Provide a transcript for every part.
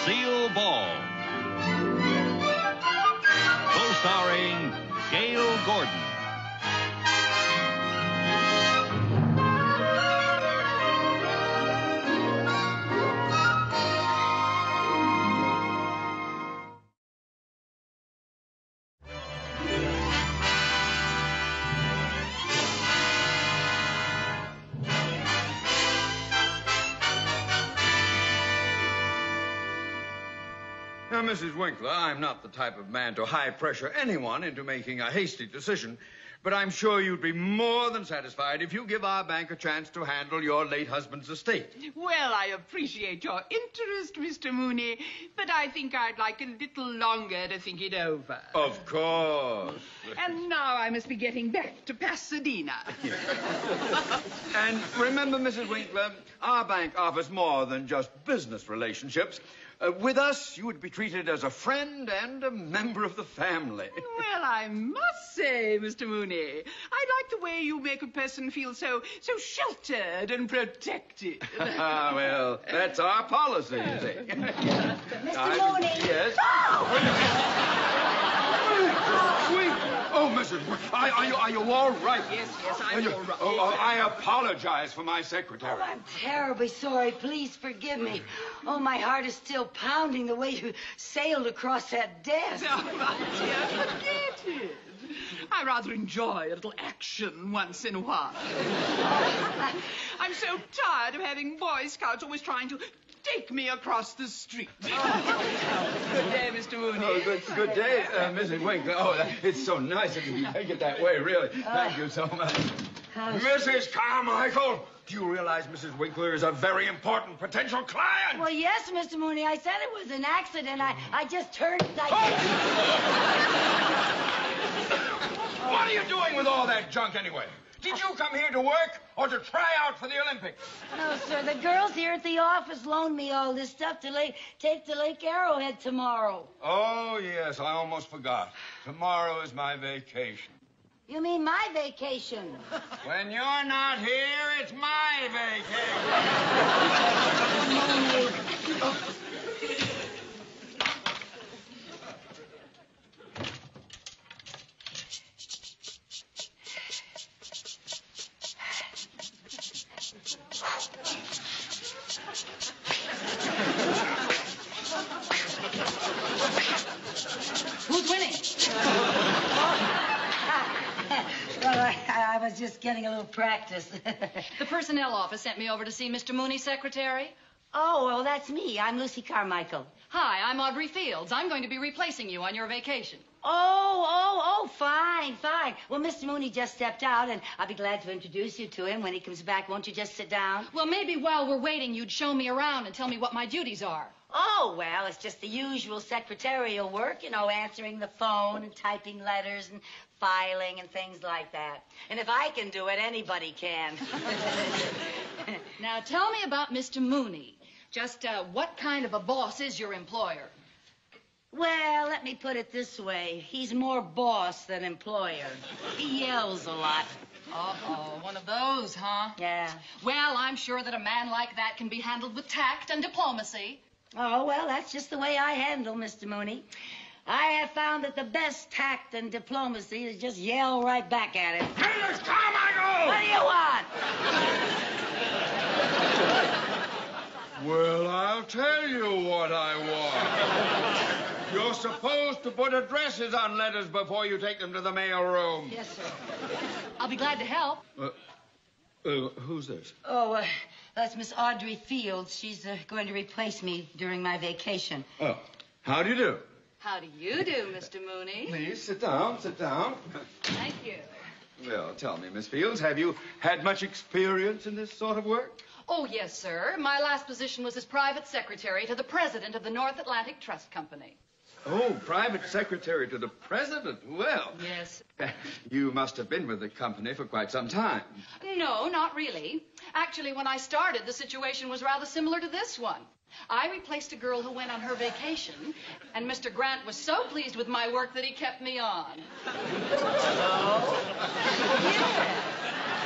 Lucille Ball. Co-starring Gail Gordon. Now, Mrs. Winkler, I'm not the type of man to high-pressure anyone into making a hasty decision, but I'm sure you'd be more than satisfied if you give our bank a chance to handle your late husband's estate. Well, I appreciate your interest, Mr. Mooney, but I think I'd like a little longer to think it over. Of course. And now I must be getting back to Pasadena. And remember, Mrs. Winkler, our bank offers more than just business relationships. With us, you would be treated as a friend and a member of the family. Well, I must say, Mr. Mooney, I like the way you make a person feel so sheltered and protected. Well, that's our policy, you see. Mr. Mooney. Yes? Oh, Mrs. Winkler, are you all right? Yes, I'm all right. Oh, I apologize for my secretary. Oh, I'm terribly sorry. Please forgive me. Oh, my heart is still pounding the way you sailed across that desk. Oh, my dear, forget it. I rather enjoy a little action once in a while. I'm so tired of having Boy Scouts always trying to take me across the street. Good day, Mr. Mooney. Oh, good day, Mrs. Winkler. Oh, it's so nice of you to take it that way, really. Thank you so much. Mrs. Carmichael, do you realize Mrs. Winkler is a very important potential client? Well, yes, Mr. Mooney. I said it was an accident. I just turned... What are you doing with all that junk, anyway? Did you come here to work or to try out for the Olympics? No, sir. The girls here at the office loaned me all this stuff to take to Lake Arrowhead tomorrow. Oh, yes, I almost forgot. Tomorrow is my vacation. You mean my vacation? When you're not here, it's my vacation. Who's winning? Well, I was just getting a little practice. The personnel office sent me over to see Mr. Mooney's secretary. Oh, well, that's me. I'm Lucy Carmichael. Hi, I'm Audrey Fields. I'm going to be replacing you on your vacation. Oh, fine. Well, Mr. Mooney just stepped out, and I'll be glad to introduce you to him when he comes back. Won't you just sit down? Well, maybe while we're waiting, you'd show me around and tell me what my duties are. Oh, well, it's just the usual secretarial work, answering the phone and typing letters and filing and things like that. And if I can do it, anybody can. Now, tell me about Mr. Mooney. Just what kind of a boss is your employer? Well, let me put it this way. He's more boss than employer. He yells a lot. Uh-oh, one of those, huh? Yeah. Well, I'm sure that a man like that can be handled with tact and diplomacy. Oh, well, that's just the way I handle Mr. Mooney. I have found that the best tact and diplomacy is just yell right back at him. Mrs. Carmichael! What do you want? Well, I'll tell you what I want. You're supposed to put addresses on letters before you take them to the mail room. Yes, sir. I'll be glad to help. Who's this? Oh, that's Miss Audrey Fields. She's going to replace me during my vacation. Oh, how do you do? How do you do, Mr. Mooney? Please, sit down. Thank you. Well, tell me, Miss Fields, have you had much experience in this sort of work? Oh, yes, sir. My last position was as private secretary to the president of the North Atlantic Trust Company. Oh, private secretary to the president. Well. Yes. You must have been with the company for quite some time. No, not really. Actually, when I started, the situation was rather similar to this one. I replaced a girl who went on her vacation, and Mr. Grant was so pleased with my work that he kept me on. Oh? Yeah.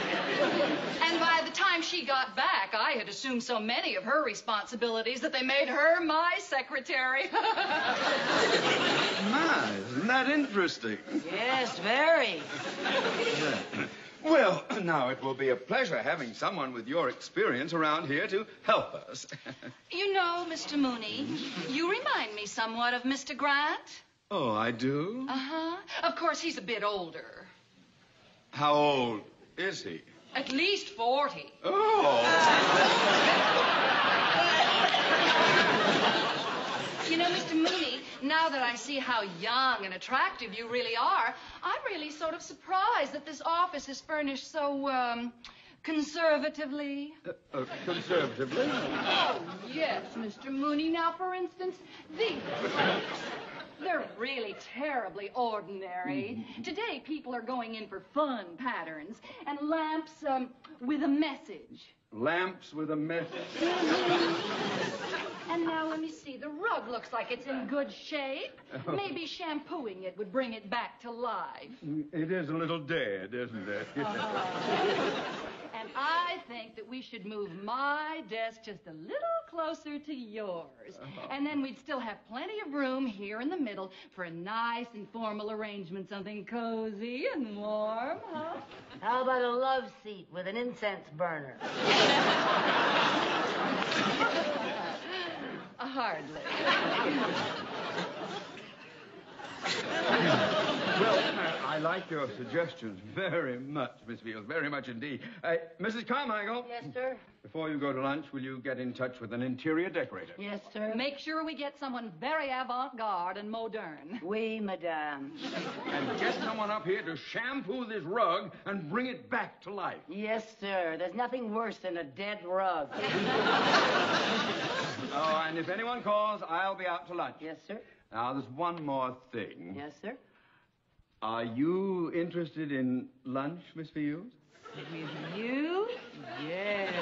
And by the time she got back, I had assumed so many of her responsibilities that they made her my secretary. My, isn't that interesting? Yes, very. Well, now it will be a pleasure having someone with your experience around here to help us. You know, Mr. Mooney, you remind me somewhat of Mr. Grant. Oh, I do? Uh-huh. Of course, he's a bit older. How old is he? At least 40. Oh. You know, Mr. Mooney, now that I see how young and attractive you really are, I'm really sort of surprised that this office is furnished so, conservatively. Conservatively? Oh, yes, Mr. Mooney. Now, for instance, these books. They're really terribly ordinary. Today, people are going in for fun patterns and lamps with a message. Lamps with a message. And now, let me see. The rug looks like it's in good shape. Maybe shampooing it would bring it back to life. It is a little dead, isn't it? And I think that we should move my desk just a little closer to yours. And then we'd still have plenty of room here in the middle for a nice informal arrangement, something cozy and warm, huh? How about a love seat with an incense burner? Hardly. Well, I like your suggestions very much, Miss Fields, very much indeed. Mrs. Carmichael. Yes, sir? Before you go to lunch, will you get in touch with an interior decorator? Yes, sir. Make sure we get someone very avant-garde and modern. Oui, madame. And get someone up here to shampoo this rug and bring it back to life. Yes, sir. There's nothing worse than a dead rug. Oh, and if anyone calls, I'll be out to lunch. Yes, sir? Now, there's one more thing. Yes, sir? Are you interested in lunch, Miss Fields? With you? Yes.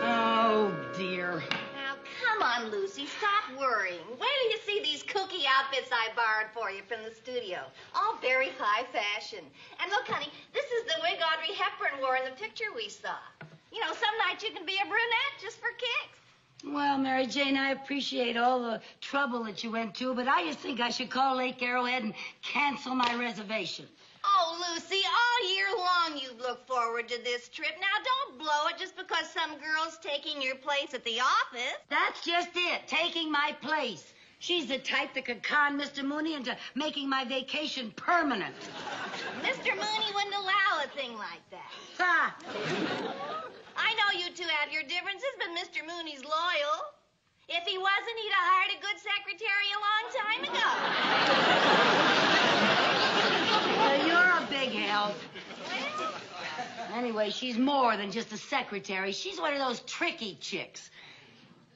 Oh, dear. Now, come on, Lucy. Stop worrying. Wait till you see these kooky outfits I borrowed for you from the studio. All very high fashion. And look, honey, this is the wig Audrey Hepburn wore in the picture we saw. You know, some nights you can be a brunette just for kicks. Well, Mary Jane, I appreciate all the trouble that you went to, but I just think I should call Lake Arrowhead and cancel my reservation. Oh, Lucy, all year long you've looked forward to this trip. Now, don't blow it just because some girl's taking your place at the office. That's just it, taking my place. She's the type that could con Mr. Mooney into making my vacation permanent. Mr. Mooney wouldn't allow a thing like that. Ha! I know you two have your differences, but Mr. Mooney's loyal. If he wasn't, he'd have hired a good secretary a long time ago. Well, you're a big help. Anyway, she's more than just a secretary. She's one of those tricky chicks.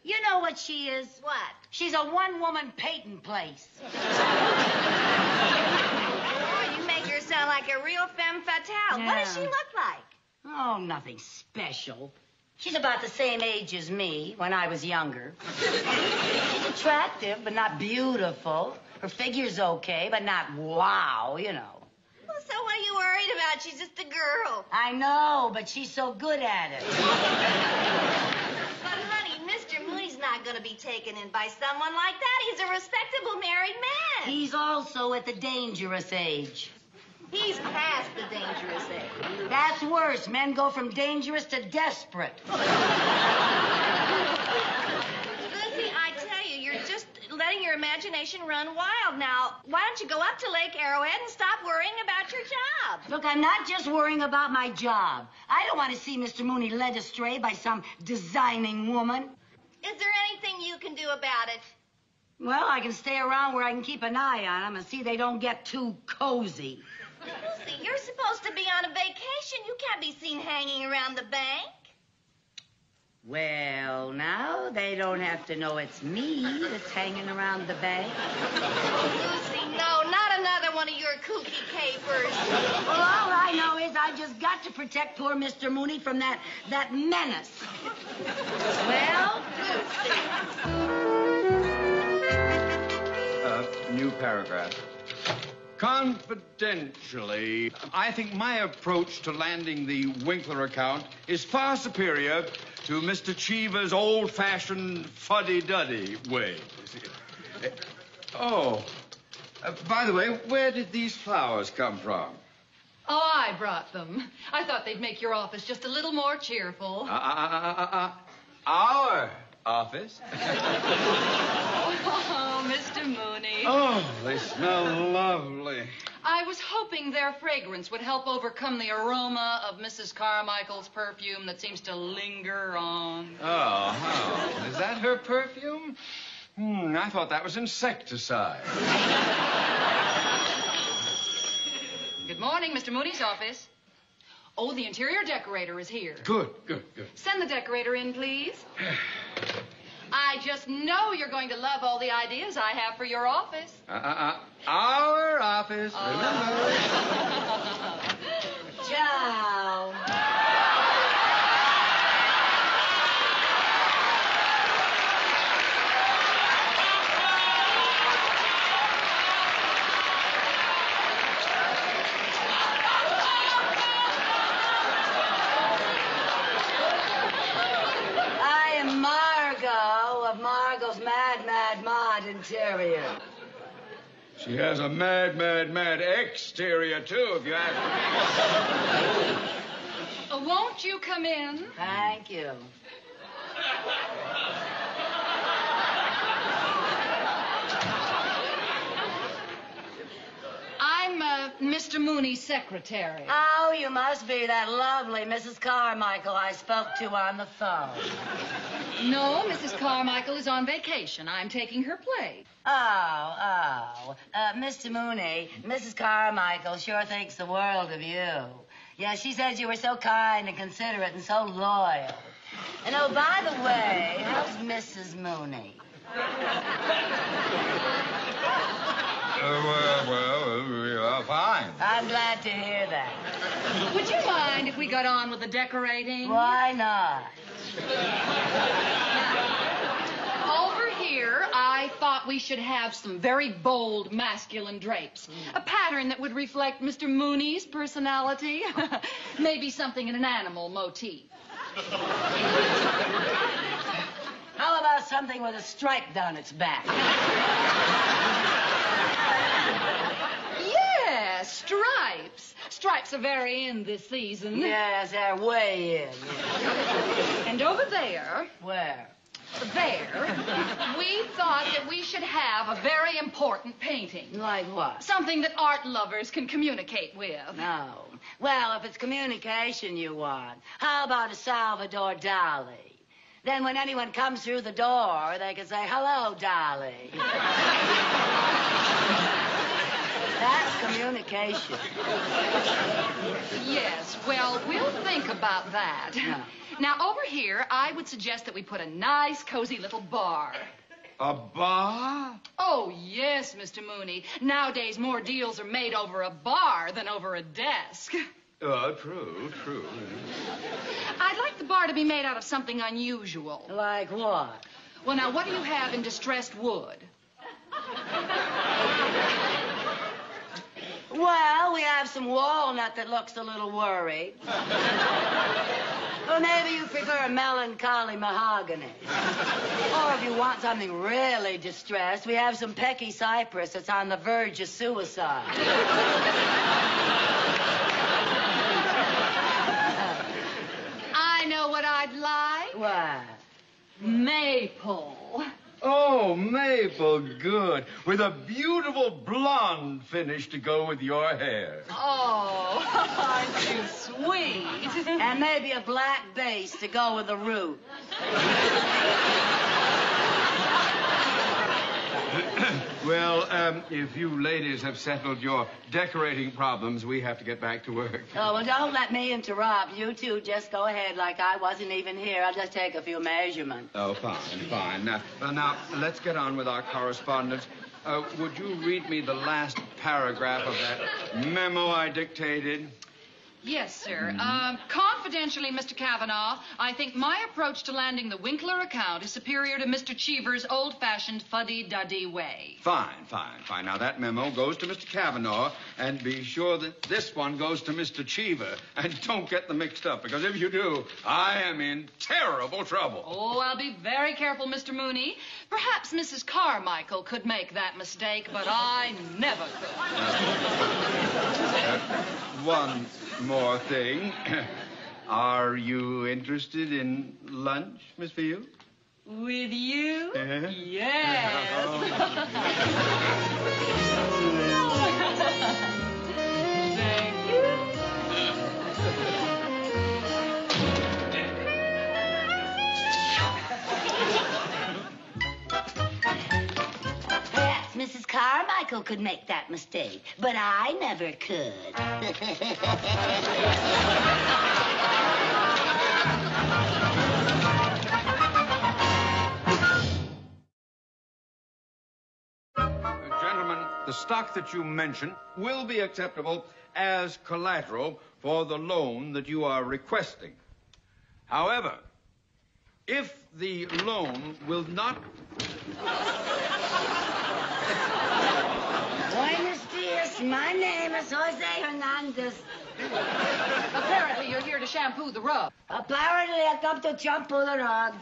You know what she is? What? She's a one-woman patent place. Oh, you make her sound like a real femme fatale. Yeah. What does she look like? Oh, nothing special. She's about the same age as me when I was younger. She's attractive, but not beautiful. Her figure's okay, but not wow, you know. Well, so what are you worried about? She's just a girl. I know, but she's so good at it. But, honey, Mr. Mooney's not going to be taken in by someone like that. He's a respectable married man. He's also at the dangerous age. He's past the dangerous age. That's worse. Men go from dangerous to desperate. Lucy, I tell you, you're just letting your imagination run wild now. Why don't you go up to Lake Arrowhead and stop worrying about your job? Look, I'm not just worrying about my job. I don't want to see Mr. Mooney led astray by some designing woman. Is there anything you can do about it? Well, I can stay around where I can keep an eye on them and see they don't get too cozy. Lucy, you're supposed to be on a vacation. You can't be seen hanging around the bank. Well, now, they don't have to know it's me that's hanging around the bank. Lucy, no, not another one one of your kooky capers. Well, all I know is I just got to protect poor Mr. Mooney from that menace. Well, New paragraph. Confidentially, I think my approach to landing the Winkler account is far superior to Mr. Cheever's old-fashioned fuddy-duddy way. By the way, where did these flowers come from? Oh, I brought them. I thought they'd make your office just a little more cheerful. Our office? Oh, Mr. Mooney. Oh, they smell lovely. I was hoping their fragrance would help overcome the aroma of Mrs. Carmichael's perfume that seems to linger on. Oh, is that her perfume? I thought that was insecticide. Good morning, Mr. Mooney's office. Oh, the interior decorator is here. Good. Send the decorator in, please. I just know you're going to love all the ideas I have for your office. Our office, remember? ciao. Interior. She has a mad exterior, too, if you ask me. Won't you come in? Thank you. I'm Mr. Mooney's secretary. Oh, you must be that lovely Mrs. Carmichael I spoke to on the phone. No, Mrs. Carmichael is on vacation. I'm taking her place. Mr. Mooney, Mrs. Carmichael sure thinks the world of you. Yeah, she says you were so kind and considerate and so loyal. And oh, by the way, how's Mrs. Mooney? Fine. I'm glad to hear that. Would you mind if we got on with the decorating? Why not? Over here, I thought we should have some very bold masculine drapes. A pattern that would reflect Mr. Mooney's personality. Maybe something in an animal motif. How about something with a stripe down its back? Yeah, stripes. Stripes are very in this season. Yes, they're way in. And over there... Where? There, we thought that we should have a very important painting. Like what? Something that art lovers can communicate with. No. Well, if it's communication you want, how about a Salvador Dali? Then when anyone comes through the door, they can say, "Hello, Dali." That's communication. Yes, well, we'll think about that. No. Now, over here, I would suggest that we put a nice, cozy little bar. A bar? Oh, yes, Mr. Mooney. Nowadays, more deals are made over a bar than over a desk. Oh, true. I'd like the bar to be made out of something unusual. Like what? Well, now, what do you have in distressed wood? Well, we have some walnut that looks a little worried. Or maybe you prefer melancholy mahogany. Or if you want something really distressed, we have some pecky cypress that's on the verge of suicide. I know what I'd like. What? Maple. Oh, maple, good. With a beautiful blonde finish to go with your hair. Oh, aren't you sweet? And maybe a black base to go with the root. Well, if you ladies have settled your decorating problems, we have to get back to work. Oh, well, don't let me interrupt. You two just go ahead like I wasn't even here. I'll just take a few measurements. Oh, fine. Now, let's get on with our correspondence. Would you read me the last paragraph of that memo I dictated? Yes, sir. Confidentially, Mr. Kavanaugh, I think my approach to landing the Winkler account is superior to Mr. Cheever's old-fashioned fuddy-duddy way. Fine. Now, that memo goes to Mr. Kavanaugh, and be sure that this one goes to Mr. Cheever. And don't get them mixed up, because if you do, I am in terrible trouble. Oh, I'll be very careful, Mr. Mooney. Perhaps Mrs. Carmichael could make that mistake, but I never could. One more thing. Are you interested in lunch, Miss Field? With you? Uh-huh. Yes. Thank you. Perhaps Mrs. Carmichael could make that mistake, but I never could. Gentlemen, the stock that you mentioned will be acceptable as collateral for the loan that you are requesting. However, if the loan will not... Buenos dias. My name is Jose Hernandez. Apparently, you're here to shampoo the rug. Apparently, I come to shampoo the rug.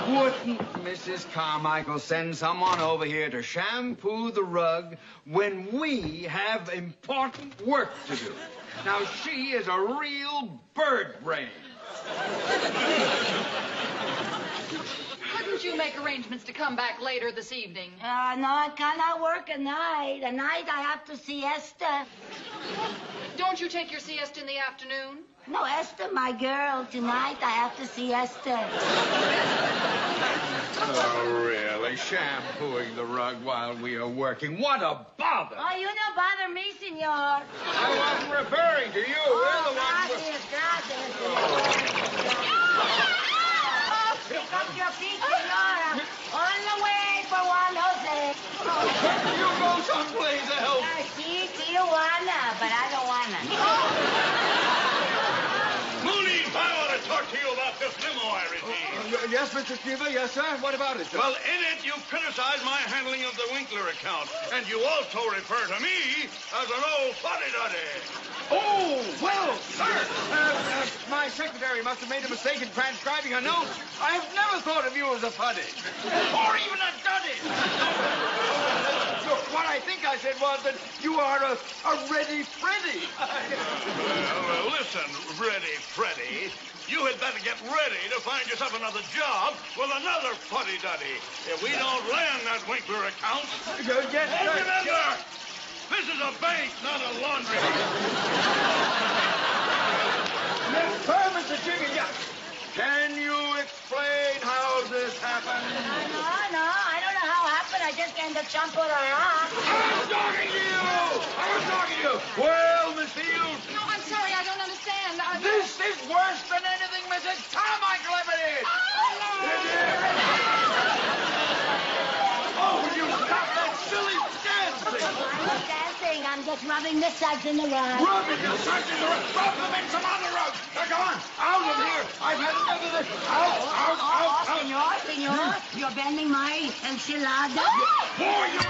Wouldn't Mrs. Carmichael send someone over here to shampoo the rug when we have important work to do? Now, she is a real bird brain. Couldn't you make arrangements to come back later this evening? No, I cannot work at night. At night, I have to see Esther. Don't you take your siesta in the afternoon? No, Esther, my girl. Tonight, I have to see Esther. Oh, really? Shampooing the rug while we are working? What a bother! Oh, you don't bother me, senor. I wasn't referring to you. We're the ones... Gracias. Pick up your feet, senora. On the way for Juan Jose. You go someplace else. See, Tijuana, but I don't wanna. Mooney, I want to talk to you about this limo I received. Yes, Mr. Cheever. Yes, sir. What about it, sir? Well, in it, you criticize my handling of the Winkler account, and you also refer to me as an old fuddy-duddy. Oh, well, sir. My secretary must have made a mistake in transcribing a note. I have never thought of you as a fuddy. Or even a duddy. So what I think I said was that you are a ready Freddy. Well, listen, Ready Freddy. You had better get ready to find yourself another job with another fuddy-duddy. If we don't land that Winkler account... Yes, And remember, this is a bank, not a laundry. Yes, sir, Mr. Cheever. Yes. Can you explain how this happened? No, I don't know how it happened. I just came to shampoo the rock. I was talking to you. Well, Miss Field. No, I'm sorry, I don't understand. This is worse than anything Mrs. Carmichael ever did. Oh, will you stop that silly dancing? I'm not dancing. I'm just rubbing the suds in the rug. Rubbing your suds in the rug. Rub them in some other rug. Now, come on. Out of here. I've had enough of this. Out. Senor, you're bending my enchilada. Oh, you...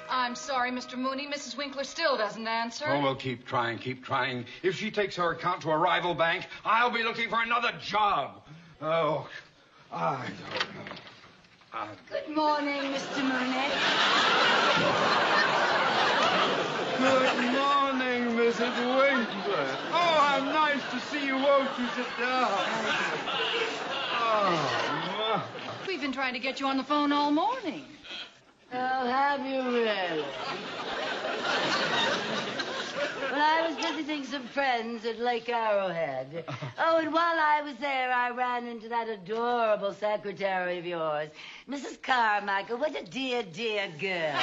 I'm sorry, Mr. Mooney. Mrs. Winkler still doesn't answer. Oh, well, keep trying. If she takes her account to a rival bank, I'll be looking for another job. Oh, I don't know. Good morning, Mr. Mooney. Good morning, Mrs. Winkler. Oh, how nice to see you. Won't you sit down? Oh, We've been trying to get you on the phone all morning. Oh, have you really? when I was visiting some friends at Lake Arrowhead. Oh, and while I was there, I ran into that adorable secretary of yours, Mrs. Carmichael. What a dear, dear girl.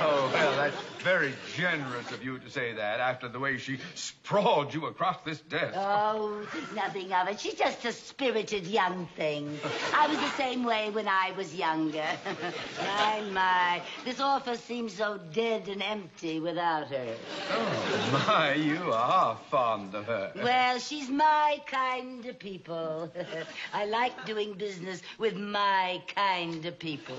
Oh, well, that's very generous of you to say that after the way she sprawled you across this desk. Oh, think nothing of it. She's just a spirited young thing. I was the same way when I was younger. My. This office seems so dead and empty without her. Oh, my, you are fond of her. Well, she's my kind of people. I like doing business with my kind of people.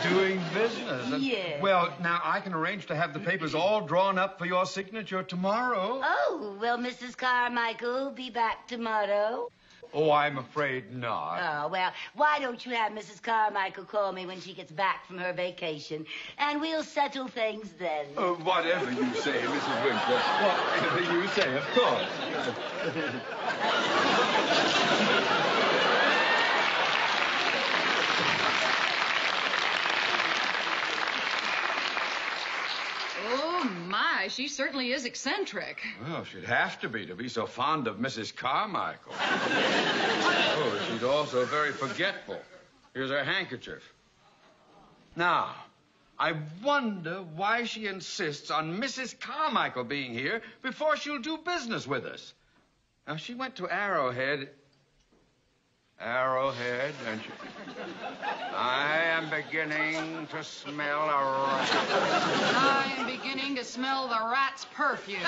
Doing business? Yes. Well, now, I can arrange to have the papers all drawn up for your signature tomorrow. Oh, will Mrs. Carmichael be back tomorrow? Oh, I'm afraid not. Oh, well, why don't you have Mrs. Carmichael call me when she gets back from her vacation, and we'll settle things then. Whatever you say, Mrs. Winkler. Whatever you say, of course. Oh, my, she certainly is eccentric. Well, she'd have to be so fond of Mrs. Carmichael. Oh, she's also very forgetful. Here's her handkerchief. Now, I wonder why she insists on Mrs. Carmichael being here before she'll do business with us. Now, she went to Arrowhead, and she... I am beginning to smell a rat. I am beginning to smell the rat's perfume.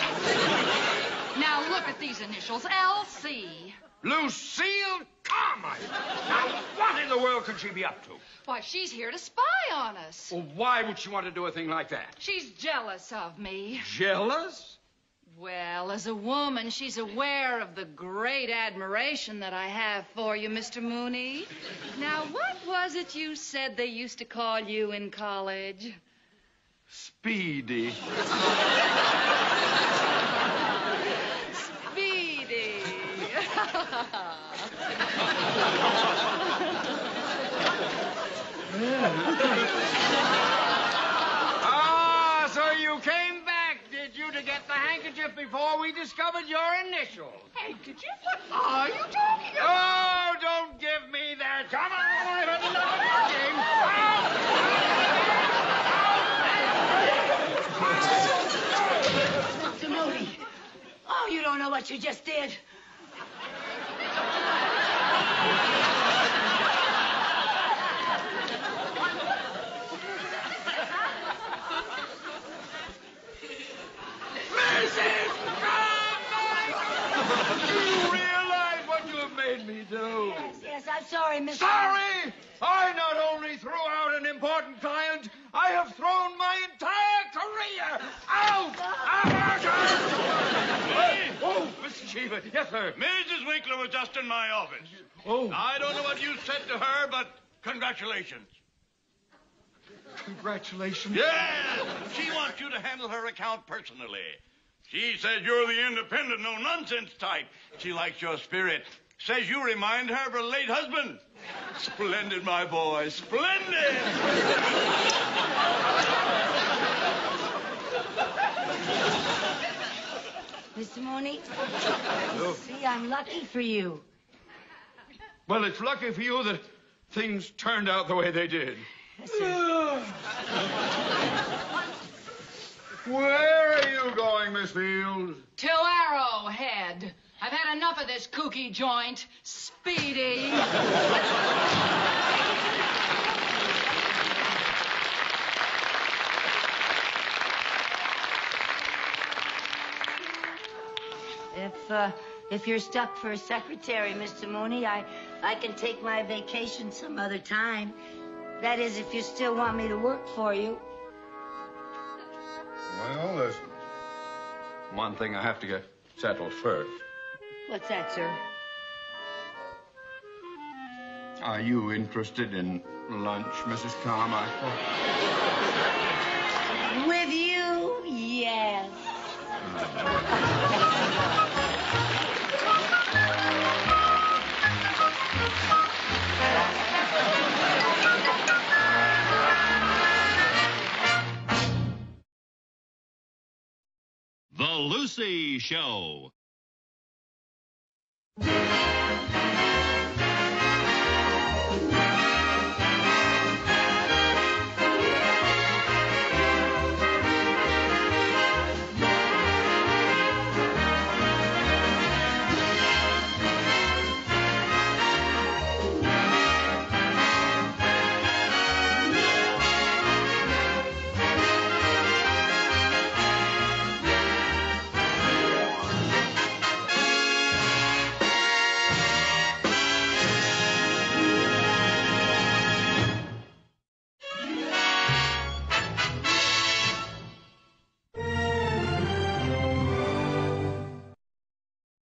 Now, look at these initials, L.C. Lucille Carmichael! Now, what in the world could she be up to? Why, she's here to spy on us. Well, why would she want to do a thing like that? She's jealous of me. Jealous? Well, as a woman, she's aware of the great admiration that I have for you, Mr. Mooney. Now, what was it you said they used to call you in college? Speedy. Speedy. Ah, so you came back, did you, to get the handkerchief before we discovered your initials? Handkerchief? What are you talking about? Oh, don't give me that. Come on, I've had enough of your game. Dr. Mooney. Oh, you don't know what you just did. Do you realize what you have made me do? Yes, I'm sorry, Mr. Sorry? I not only threw out an important client, I have thrown my entire career out! Oh, Mr. Cheever. Yes, sir. Mrs. Winkler was just in my office. Oh. I don't know what you said to her, but congratulations. Congratulations. Yeah, she wants you to handle her account personally. She says you're the independent, no-nonsense type. She likes your spirit. Says you remind her of her late husband. Splendid, my boy, splendid. Mr. Mooney? See, I'm lucky for you. Well, it's lucky for you that things turned out the way they did. Yes, sir. Where are you going, Miss Fields? To Arrowhead. I've had enough of this kooky joint. Speedy. If you're stuck for a secretary, Mr. Mooney, I can take my vacation some other time. That is, if you still want me to work for you. Well, there's one thing I have to get settled first. What's that, sir? Are you interested in lunch, Mrs. Carmichael? With you, yes. The The Lucy Show.